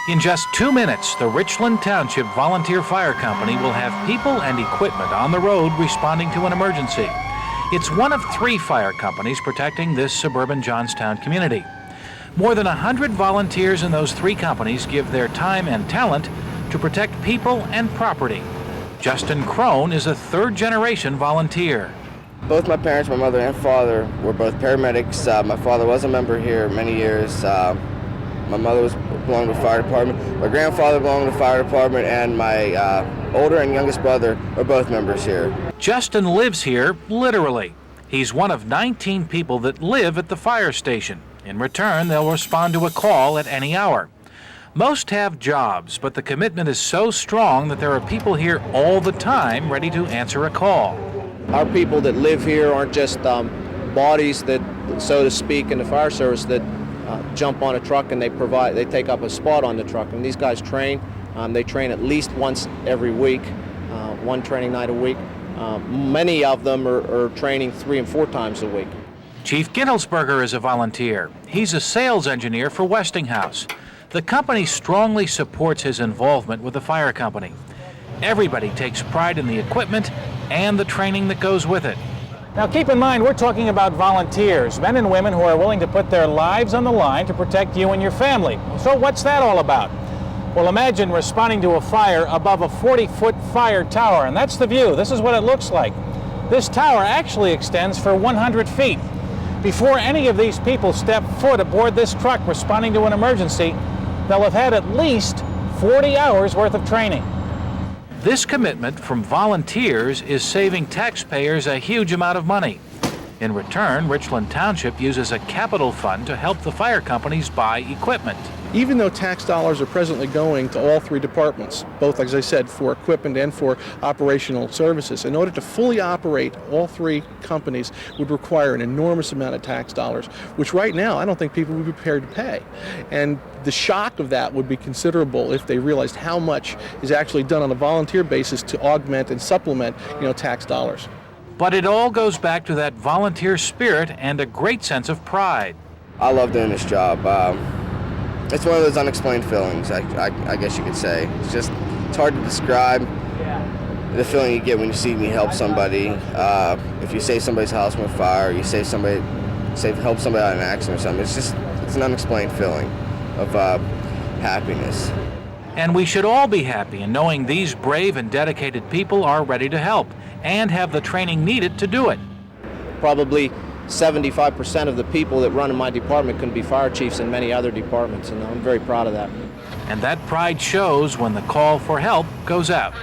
In just 2 minutes, the Richland Township Volunteer Fire Company will have people and equipment on the road responding to an emergency. It's one of 3 fire companies protecting this suburban Johnstown community. More than 100 volunteers in those 3 companies give their time and talent to protect people and property. Justin Krone is a 3rd-generation volunteer. Both my parents, my mother and father, were both paramedics. My father was a member here many years. My mother belonged to the fire department. My grandfather belonged to the fire department, and my older and youngest brother are both members here. Justin lives here, literally. He's one of 19 people that live at the fire station. In return, they'll respond to a call at any hour. Most have jobs, but the commitment is so strong that there are people here all the time ready to answer a call. Our people that live here aren't just bodies that, so to speak, in the fire service that jump on a truck and they take up a spot on the truck. And these guys train. They train at least once every week, one training night a week. Many of them are training 3 and 4 times a week. Chief Gindlesperger is a volunteer. He's a sales engineer for Westinghouse. The company strongly supports his involvement with the fire company. Everybody takes pride in the equipment and the training that goes with it. Now keep in mind, we're talking about volunteers, men and women who are willing to put their lives on the line to protect you and your family. So what's that all about? Well, imagine responding to a fire above a 40-foot fire tower, and that's the view. This is what it looks like. This tower actually extends for 100 feet. Before any of these people step foot aboard this truck responding to an emergency, they'll have had at least 40 hours worth of training. This commitment from volunteers is saving taxpayers a huge amount of money. In return, Richland Township uses a capital fund to help the fire companies buy equipment. Even though tax dollars are presently going to all 3 departments, both, as I said, for equipment and for operational services, in order to fully operate all 3 companies would require an enormous amount of tax dollars, which right now I don't think people would be prepared to pay. And the shock of that would be considerable if they realized how much is actually done on a volunteer basis to augment and supplement, tax dollars. But it all goes back to that volunteer spirit and a great sense of pride. I love doing this job. It's one of those unexplained feelings, I guess you could say. It's hard to describe the feeling you get when you see me help somebody. If you save somebody's house from a fire, you help somebody out of an accident or something. It's an unexplained feeling of happiness. And we should all be happy in knowing these brave and dedicated people are ready to help and have the training needed to do it. Probably 75% of the people that run in my department can be fire chiefs in many other departments, and I'm very proud of that. And that pride shows when the call for help goes out.